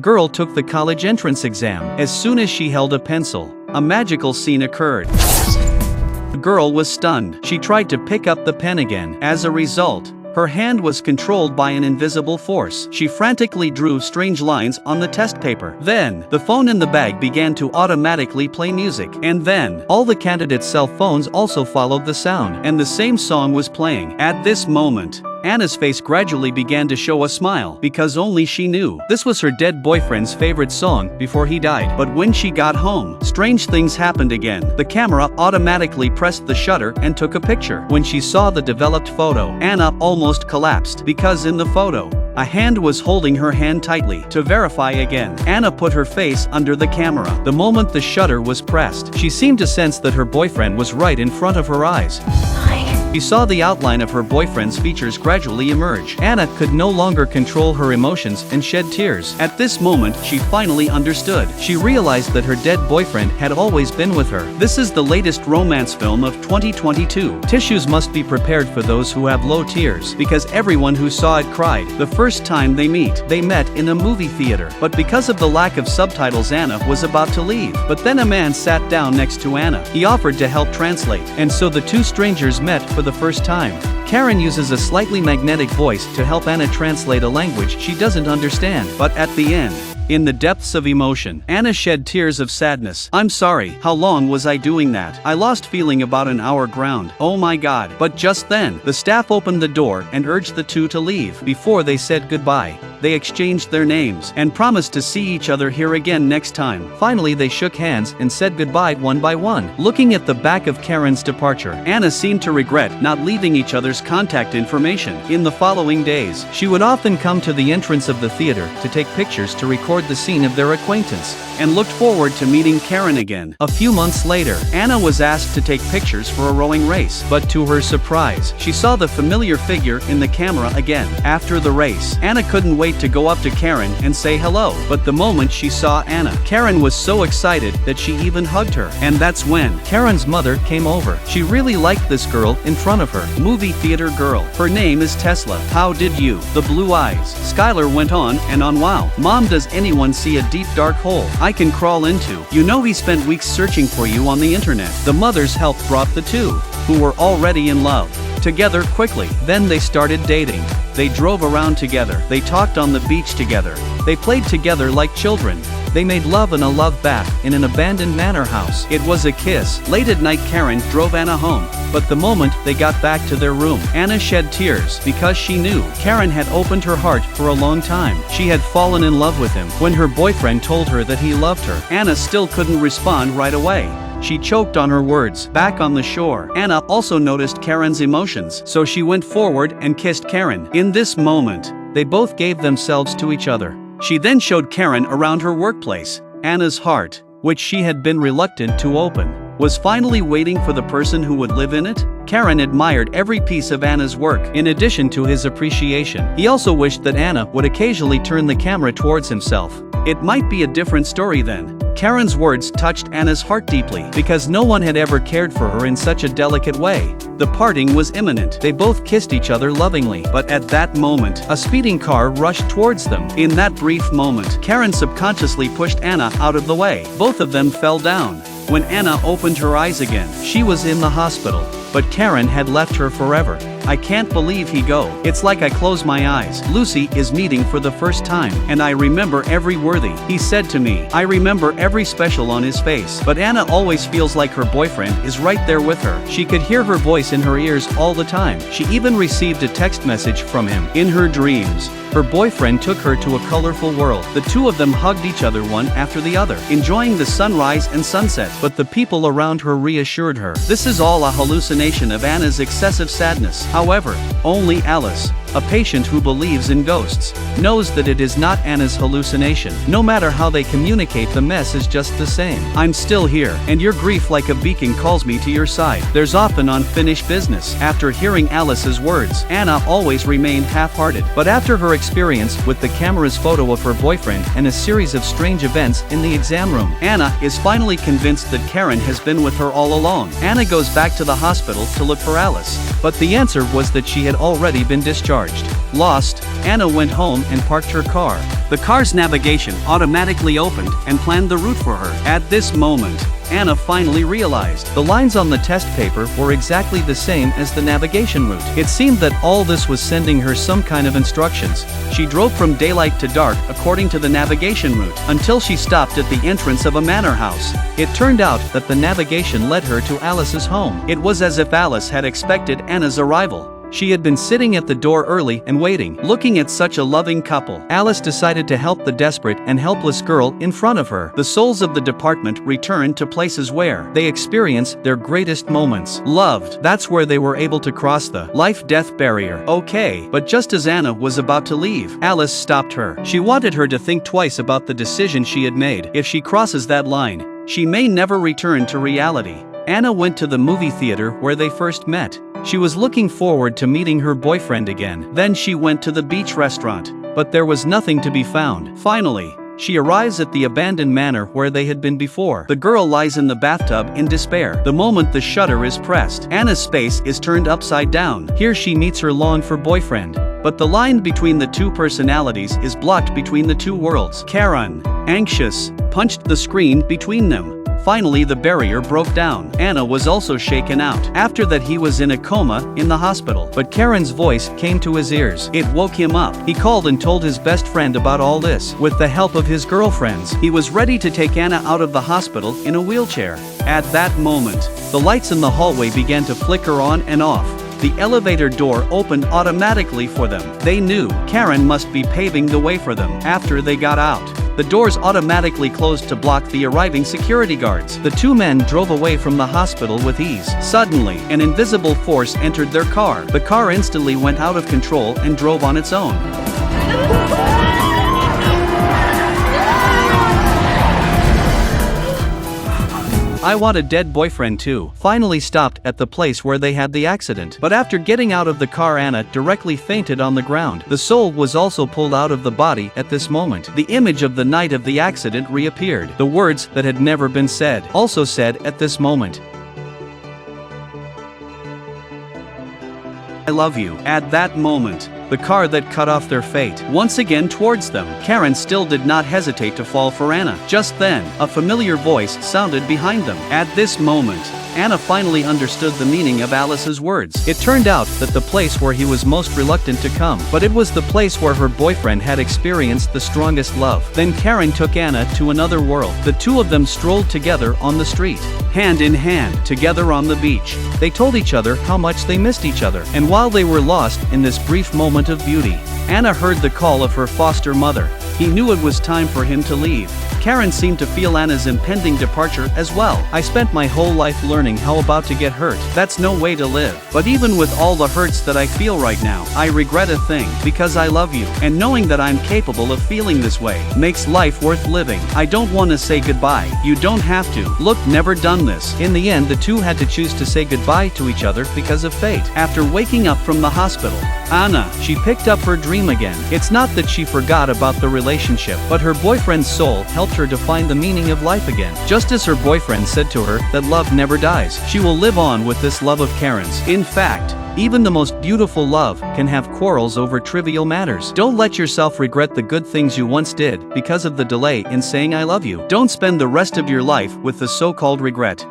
girl took the college entrance exam. As soon as she held a pencil, a magical scene occurred. The girl was stunned. She tried to pick up the pen again. As a result, her hand was controlled by an invisible force. She frantically drew strange lines on the test paper. Then, the phone in the bag began to automatically play music. And then, all the candidates' cell phones also followed the sound, and the same song was playing. At this moment, Anna's face gradually began to show a smile, because only she knew this was her dead boyfriend's favorite song before he died. But when she got home, strange things happened again. The camera automatically pressed the shutter and took a picture. When she saw the developed photo, Anna almost collapsed, because in the photo, a hand was holding her hand tightly. To verify again, Anna put her face under the camera. The moment the shutter was pressed, she seemed to sense that her boyfriend was right in front of her eyes. She saw the outline of her boyfriend's features gradually emerge. Anna could no longer control her emotions and shed tears. At this moment, she finally understood. She realized that her dead boyfriend had always been with her. This is the latest romance film of 2022. Tissues must be prepared for those who have low tears, because everyone who saw it cried. The first time they met in a movie theater. But because of the lack of subtitles, Anna was about to leave. But then a man sat down next to Anna. He offered to help translate, and so the two strangers met for the first time. Karen uses a slightly magnetic voice to help Anna translate a language she doesn't understand. But at the end, in the depths of emotion, Anna shed tears of sadness. "I'm sorry, how long was I doing that? I lost feeling about an hour ground. Oh my god." But just then, the staff opened the door and urged the two to leave. Before they said goodbye, they exchanged their names and promised to see each other here again next time. Finally, they shook hands and said goodbye one by one. Looking at the back of Karen's departure, Anna seemed to regret not leaving each other's contact information. In the following days, she would often come to the entrance of the theater to take pictures to record the scene of their acquaintance, and looked forward to meeting Karen again. A few months later, Anna was asked to take pictures for a rowing race, but to her surprise, she saw the familiar figure in the camera again. After the race, Anna couldn't wait to go up to Karen and say hello, but the moment she saw Anna, Karen was so excited that she even hugged her. And that's when Karen's mother came over. She really liked this girl in front of her. Movie theater girl. Her name is Tesla. How did you? The blue eyes. Skylar went on and on. Wow. Mom, does anyone see a deep dark hole I can crawl into? You know he spent weeks searching for you on the internet. The mother's help brought the two, who were already in love, together quickly. Then they started dating. They drove around together. They talked on the beach together. They played together like children. They made love in a love bath in an abandoned manor house. It was a kiss. Late at night, Karen drove Anna home. But the moment they got back to their room, Anna shed tears because she knew Karen had opened her heart for a long time. She had fallen in love with him. When her boyfriend told her that he loved her, Anna still couldn't respond right away. She choked on her words. Back on the shore, Anna also noticed Karen's emotions, so she went forward and kissed Karen. In this moment, they both gave themselves to each other. She then showed Karen around her workplace. Anna's heart, which she had been reluctant to open, was finally waiting for the person who would live in it. Karen admired every piece of Anna's work. In addition to his appreciation, he also wished that Anna would occasionally turn the camera towards himself. It might be a different story then. Karen's words touched Anna's heart deeply, because no one had ever cared for her in such a delicate way. The parting was imminent. They both kissed each other lovingly, but at that moment, a speeding car rushed towards them. In that brief moment, Karen subconsciously pushed Anna out of the way. Both of them fell down. When Anna opened her eyes again, she was in the hospital, but Karen had left her forever. I can't believe he go. It's like I close my eyes. Lucy is meeting for the first time, and I remember every worthy he said to me. I remember every special on his face. But Anna always feels like her boyfriend is right there with her. She could hear her voice in her ears all the time. She even received a text message from him. In her dreams, her boyfriend took her to a colorful world. The two of them hugged each other one after the other, enjoying the sunrise and sunset. But the people around her reassured her. This is all a hallucination of Anna's excessive sadness. However, only Alice, a patient who believes in ghosts, knows that it is not Anna's hallucination. No matter how they communicate, the mess is just the same. I'm still here, and your grief like a beacon calls me to your side. There's often unfinished business. After hearing Alice's words, Anna always remained half-hearted. But after her experience with the camera's photo of her boyfriend and a series of strange events in the exam room, Anna is finally convinced that Karen has been with her all along. Anna goes back to the hospital to look for Alice, but the answer was that she had already been discharged. charged. Lost, Anna went home and parked her car. The car's navigation automatically opened and planned the route for her. At this moment, Anna finally realized the lines on the test paper were exactly the same as the navigation route. It seemed that all this was sending her some kind of instructions. She drove from daylight to dark according to the navigation route until she stopped at the entrance of a manor house. It turned out that the navigation led her to Alice's home. It was as if Alice had expected Anna's arrival. She had been sitting at the door early and waiting, looking at such a loving couple. Alice decided to help the desperate and helpless girl in front of her. The souls of the department returned to places where they experience their greatest moments. Loved. That's where they were able to cross the life-death barrier. Okay, but just as Anna was about to leave, Alice stopped her. She wanted her to think twice about the decision she had made. If she crosses that line, she may never return to reality. Anna went to the movie theater where they first met. She was looking forward to meeting her boyfriend again. Then she went to the beach restaurant, but there was nothing to be found. Finally, she arrives at the abandoned manor where they had been before. The girl lies in the bathtub in despair. The moment the shutter is pressed, Anna's space is turned upside down. Here she meets her longed-for boyfriend, but the line between the two personalities is blocked between the two worlds. Karen, anxious, punched the screen between them. Finally, the barrier broke down. Anna was also shaken out. After that, he was in a coma in the hospital. But Karen's voice came to his ears. It woke him up. He called and told his best friend about all this. With the help of his girlfriends, he was ready to take Anna out of the hospital in a wheelchair. At that moment, the lights in the hallway began to flicker on and off. The elevator door opened automatically for them. They knew Karen must be paving the way for them. After they got out, the doors automatically closed to block the arriving security guards. The two men drove away from the hospital with ease. Suddenly, an invisible force entered their car. The car instantly went out of control and drove on its own. I Want a Dead Boyfriend Too finally stopped at the place where they had the accident. But after getting out of the car, Anna directly fainted on the ground. The soul was also pulled out of the body at this moment. The image of the night of the accident reappeared. The words that had never been said also said at this moment, "I love you." At that moment, the car that cut off their fate once again towards them. Karen still did not hesitate to fall for Anna. Just then, a familiar voice sounded behind them. At this moment, Anna finally understood the meaning of Alice's words. It turned out that the place where he was most reluctant to come, but it was the place where her boyfriend had experienced the strongest love. Then Karen took Anna to another world. The two of them strolled together on the street, hand in hand, together on the beach. They told each other how much they missed each other. And while they were lost in this brief moment of beauty, Anna heard the call of her foster mother. He knew it was time for him to leave. Karen seemed to feel Anna's impending departure as well. "I spent my whole life learning how about to get hurt. That's no way to live. But even with all the hurts that I feel right now, I regret a thing, because I love you. And knowing that I'm capable of feeling this way makes life worth living. I don't want to say goodbye. You don't have to. Look, never done this." In the end, the two had to choose to say goodbye to each other because of fate. After waking up from the hospital, Anna, she picked up her dream again. It's not that she forgot about the relationship, but her boyfriend's soul helped her to find the meaning of life again. Just as her boyfriend said to her that love never dies, she will live on with this love of Karen's. In fact, even the most beautiful love can have quarrels over trivial matters. Don't let yourself regret the good things you once did because of the delay in saying I love you. Don't spend the rest of your life with the so-called regret.